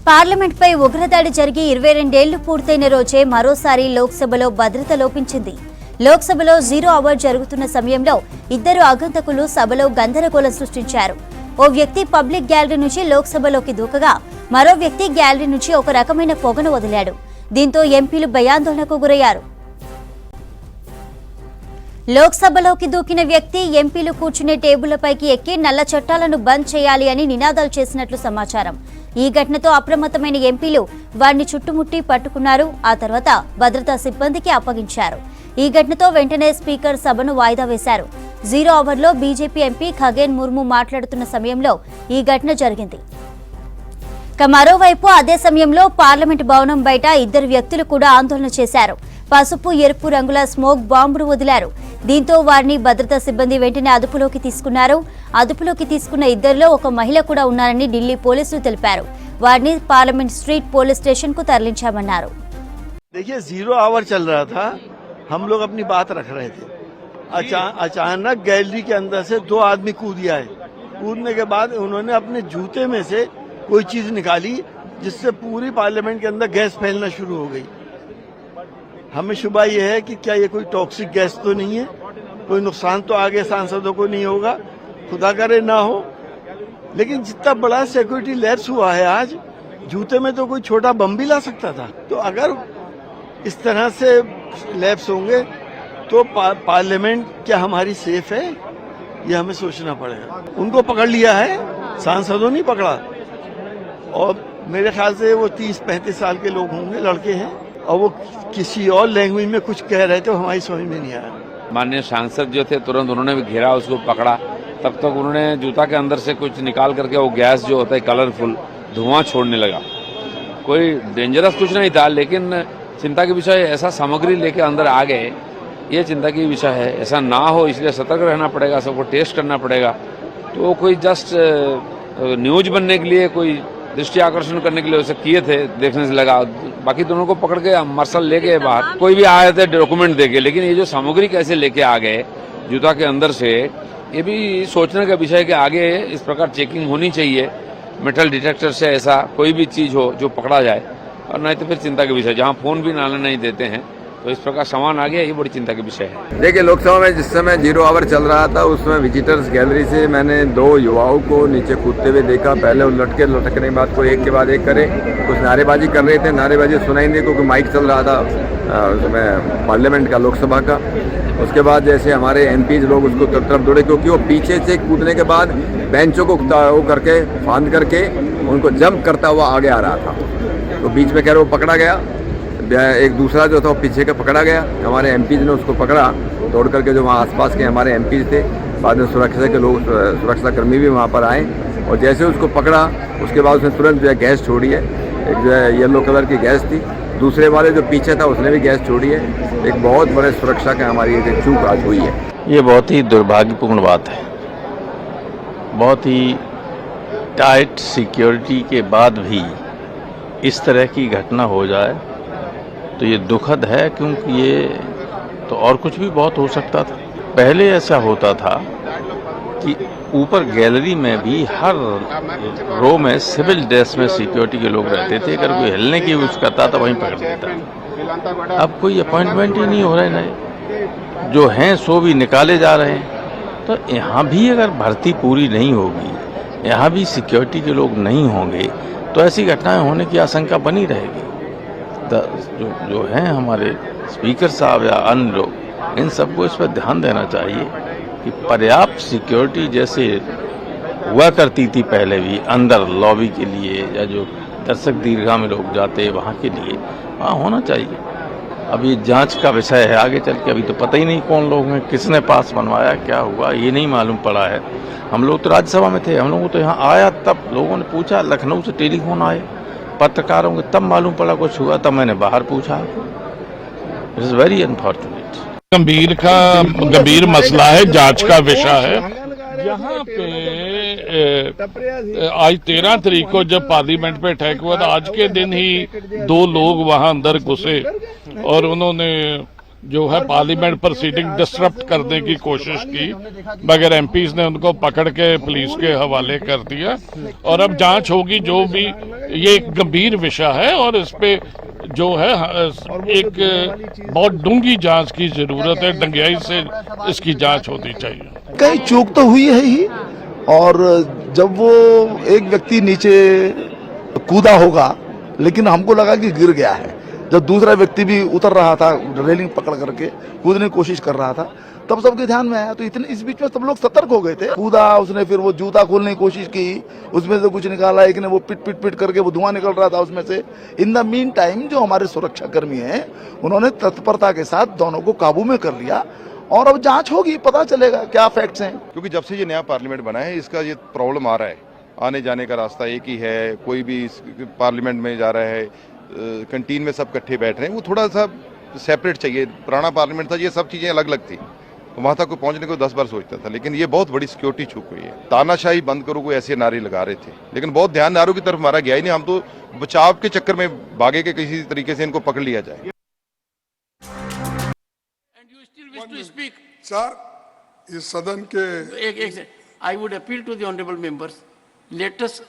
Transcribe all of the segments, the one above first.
పార్లమెంట్పై ఉగ్రదాడి జరిగి 22 ఏళ్లు పూర్తయిన రోజే మరోసారి లోక్సభలో భద్రత లోపించింది. లోక్సభలో 0 అవర్ జరుగుతున్న సమయంలో ఇద్దరు ఆగంతకులు సభలో గందరగోళం సృష్టించారు. ఓ వ్యక్తి పబ్లిక్ గ్యాలరీ నుంచి లోక్సభలోకి దూకగా మరో వ్యక్తి గ్యాలరీ నుంచి ఒక రకమైన పొగను వదిలాడు. దీంతో ఎంపీలు భయాందోళనకు గురయ్యారు. లోక్సభలోకి దూకిన వ్యక్తి ఎంపీలు కూర్చునే టేబుళ్లపైకి ఎక్కి నల్ల చట్టాలను బంద్ చేయాలి అని నినాదాలు చేసినట్లు సమాచారం. ఈ ఘటనతో అప్రమత్తమైన ఎంపీలు వారిని చుట్టుముట్టి పట్టుకున్నారు. ఆ తర్వాత భద్రతా సిబ్బందికి అప్పగించారు. ఈ ఘటనతో వెంటనే స్పీకర్ సభను వాయిదా వేశారు. 0 అవర్లో బీజేపీ ఎంపీ ఖగేన్ ముర్ము మాట్లాడుతున్న సమయంలో ఈ ఘటన జరిగింది. మరోవైపు అదే సమయంలో పార్లమెంట్ భవనం బయట ఇద్దరు వ్యక్తులు కూడా ఆందోళన చేశారు. పసుపు ఎరుపు రంగుల స్మోక్ బాంబును వదిలారు. దీంతో వారిని భద్రతా సిబ్బంది వెంటనే అదుపులోకి తీసుకున్నారు. అదుపులోకి తీసుకున్న ఇద్దరిలో ఒక మహిళ కూడా ఉన్నారని ఢిల్లీ పోలీసులు తెలిపారు. వారిని పార్లమెంట్ స్ట్రీట్ పోలీస్ స్టేషన్ కు తరలించామన్నారు. देखिए 0 आवर चल रहा था, हम लोग अपनी बात रख रहे थे। अचानक गैलरी के अंदर से 2 आदमी कूद आए। कूदने के बाद उन्होंने अपने जूते में से कोई चीज निकाली जिससे पूरी पार्लियामेंट के अंदर गैस फैलना शुरू हो गई। हमें शुबा ये है कि क्या ये कोई टॉक्सिक गैस तो नहीं है, कोई नुकसान तो आगे सांसदों को नहीं होगा, खुदा करे ना हो। लेकिन जितना बड़ा सिक्योरिटी लैप्स हुआ है आज, जूते में तो कोई छोटा बम भी ला सकता था। तो अगर इस तरह से लैप्स होंगे तो पार्लियामेंट क्या हमारी सेफ है, ये हमें सोचना पड़ेगा। उनको पकड़ लिया है, सांसदों नहीं पकड़ा। और मेरे ख्याल से वो 30-35 साल के लोग होंगे, लड़के हैं, और वो किसी और लैंग्वेज में कुछ कह रहे थे, हमारी समझ में नहीं आया। माननीय सांसद जो थे तुरंत उन्होंने भी घेरा, उसको पकड़ा। तब तक उन्होंने जूता के अंदर से कुछ निकाल करके वो गैस जो होता है कलरफुल धुआं छोड़ने लगा। कोई डेंजरस कुछ नहीं था, लेकिन चिंता की विषय ऐसा सामग्री लेके अंदर आ गए, ये चिंता की विषय है। ऐसा ना हो इसलिए सतर्क रहना पड़ेगा, सबको टेस्ट करना पड़ेगा। तो कोई जस्ट न्यूज बनने के लिए, कोई दृष्टि आकर्षण करने के लिए उसे किए थे, देखने से लगा। बाकी दोनों को पकड़ के मार्शल लेके बाहर कोई भी आए थे डॉक्यूमेंट देके, लेकिन ये जो सामग्री कैसे लेके आ गए जूता के अंदर से, ये भी सोचने का विषय है कि आगे इस प्रकार चेकिंग होनी चाहिए। मेटल डिटेक्टर से ऐसा कोई भी चीज हो जो पकड़ा जाए, और नहीं तो फिर चिंता के विषय, जहाँ फोन भी नाले नहीं देते हैं तो इस प्रकार सामान आ गया, ये बड़ी चिंता के विषय है। देखिए, लोकसभा में जिस समय 0 आवर चल रहा था, उसमें विजिटर्स गैलरी से मैंने 2 युवाओं को नीचे कूदते हुए देखा। पहले वो लटकने के बाद कोई एक के बाद एक करे, कुछ नारेबाजी कर रहे थे। नारेबाजी सुनाई नहीं क्योंकि माइक चल रहा था उसमें पार्लियामेंट का, लोकसभा का। उसके बाद जैसे हमारे एमपीज लोग उसको तरफ दौड़े, क्योंकि वो पीछे से कूदने के बाद बेंचों को वो करके फांद करके उनको जंप करता हुआ आगे आ रहा था। तो बीच में कह रहे वो पकड़ा गया, एक दूसरा जो था वो पीछे का पकड़ा गया। हमारे एमपीज ने उसको पकड़ा, दौड़ करके जो वहाँ आसपास के हमारे एमपीज थे, बाद में सुरक्षा के लोग, सुरक्षा कर्मी भी वहाँ पर आए, और जैसे उसको पकड़ा उसके बाद उसने तुरंत जो है गैस छोड़ी है। एक जो है येलो कलर की गैस थी, दूसरे वाले जो पीछे था उसने भी गैस छोड़ी है। एक बहुत बड़े सुरक्षा का हमारी एक चूक आज हुई है। ये बहुत ही दुर्भाग्यपूर्ण बात है। बहुत ही टाइट सिक्योरिटी के बाद भी इस तरह की घटना हो जाए तो ये दुखद है, क्योंकि ये तो और कुछ भी बहुत हो सकता था। पहले ऐसा होता था कि ऊपर गैलरी में भी हर रो में सिविल ड्रेस में सिक्योरिटी के लोग रहते थे। अगर कोई हिलने की कोशिश करता तो वहीं पकड़ लेता। अब कोई अपॉइंटमेंट ही नहीं हो रहे नए, जो हैं सो भी निकाले जा रहे हैं। तो यहाँ भी अगर भर्ती पूरी नहीं होगी, यहाँ भी सिक्योरिटी के लोग नहीं होंगे, तो ऐसी घटनाएं होने की आशंका बनी रहेगी। जो हैं हमारे स्पीकर साहब या अन्य लोग, इन सबको इस पर ध्यान देना चाहिए कि पर्याप्त सिक्योरिटी जैसे हुआ करती थी पहले भी अंदर लॉबी के लिए, या जो दर्शक दीर्घा में लोग जाते हैं वहाँ के लिए, वहाँ होना चाहिए। अब ये जांच का विषय है आगे चल के। अभी तो पता ही नहीं कौन लोग हैं, किसने पास बनवाया, क्या हुआ, ये नहीं मालूम पड़ा है। हम लोग तो राज्यसभा में थे, हम लोगों तो यहाँ आया तब लोगों ने पूछा, लखनऊ से टेलीफोन आए पत्रकारों को, तब मालूम पड़ा कुछ हुआ, तब मैंने बाहर पूछा। It is very unfortunate. गंभीर मसला है, जांच का विषय है। यहाँ पे आज 13 तारीख को जब पार्लियामेंट पे अटैक हुआ था, आज के दिन ही 2 लोग वहां अंदर घुसे और उन्होंने जो है पार्लियामेंट प्रोसीडिंग डिस्टर्ब करने की कोशिश की, मगर एमपीज ने उनको पकड़ के पुलिस के हवाले कर दिया और अब जांच होगी। जो भी ये एक गंभीर विषय है और इस पे जो है एक बहुत डूंगी जांच की जरूरत है, डंगाई से इसकी जांच होनी चाहिए। कहीं चूक तो हुई है ही, और जब वो एक व्यक्ति नीचे कूदा होगा, लेकिन हमको लगा कि गिर गया है। जब दूसरा व्यक्ति भी उतर रहा था, रेलिंग पकड़ करके कूदने की कोशिश कर रहा था, तब सबके ध्यान में आया। तो इतने इस बीच में सब लोग सतर्क हो गए थे। कूदा उसने, फिर वो जूता खोलने की कोशिश की, उसमें से कुछ निकाला, एक ने वो पिट करके वो धुआं निकल रहा था उसमें से। इन द मीन टाइम जो हमारे सुरक्षा कर्मी हैं, उन्होंने तत्परता के साथ दोनों को काबू में कर लिया और अब जांच होगी, पता चलेगा क्या फैक्ट्स हैं। क्योंकि जब से ये नया पार्लियामेंट बना है, इसका ये प्रॉब्लम आ रहा है, आने जाने का रास्ता एक ही है, कोई भी पार्लियामेंट में जा रहा है, कैंटीन में सब इकट्ठे बैठ रहे हैं, वो थोड़ा सा सेपरेट चाहिए। पुराना पार्लियामेंट था, ये सब चीज़ें अलग अलग थी, वहाँ तक कोई पहुँचने को 10 बार सोचता था। लेकिन ये बहुत बड़ी सिक्योरिटी छूट हुई है। तानाशाही बंद करो, कोई ऐसे नारे लगा रहे थे, लेकिन बहुत ध्यान नारों की तरफ हमारा गया ही नहीं। हम तो बचाव के चक्कर में भागे के किसी तरीके से इनको पकड़ लिया जाए। सर, इस सदन के I would appeal to the honorable members, let us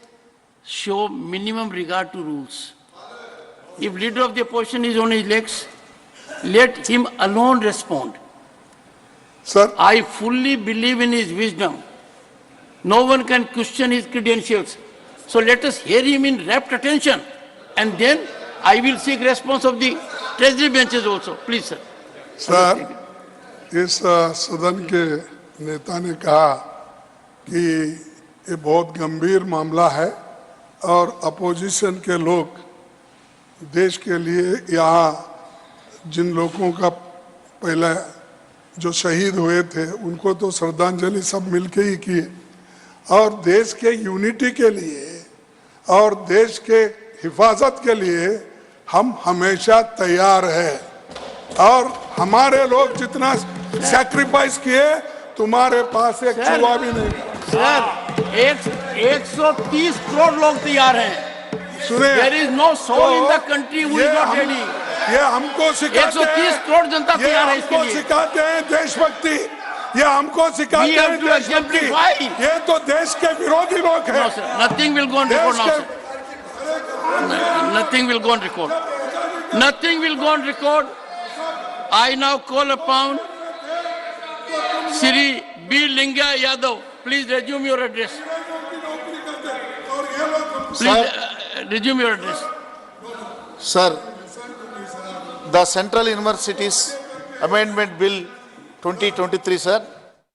show minimum regard to rules. If leader of the opposition is on his legs, let him alone respond. Sir, I fully believe in his wisdom. No one can question his credentials. So let us hear him in rapt attention, and then I will seek response of the treasury benches also. Please, sir. Sir, इस सदन के नेता ने कहा कि ये बहुत गंभीर मामला है और अपोजिशन के लोग देश के लिए यहाँ जिन लोगों का पहले जो शहीद हुए थे उनको तो श्रद्धांजलि सब मिलके ही किए, और देश के यूनिटी के लिए और देश के हिफाजत के लिए हम हमेशा तैयार हैं। और हमारे लोग जितना सैक्रिफाइस किए, तुम्हारे पास एक चूहा भी नहीं। सर, 130 करोड़ लोग तैयार हैं। सुने, There is no soul in the country who is not ready. ये हमको सिखाते 130 करोड़ जनता ये तैयार है इसके हमको लिए। सिखाते हैं देशभक्ति, ये हमको सिखाते We have हैं to देशभक्ति। exemplify. ये तो देश के विरोधी लोग हैं। No, sir. Nothing will go on record now, sir. Nothing will go on record. Nothing will go on record. I now call upon Shri B. Linga Yadav. Please resume your address. Please resume your address. Sir, the Central Universities Amendment Bill 2023, sir,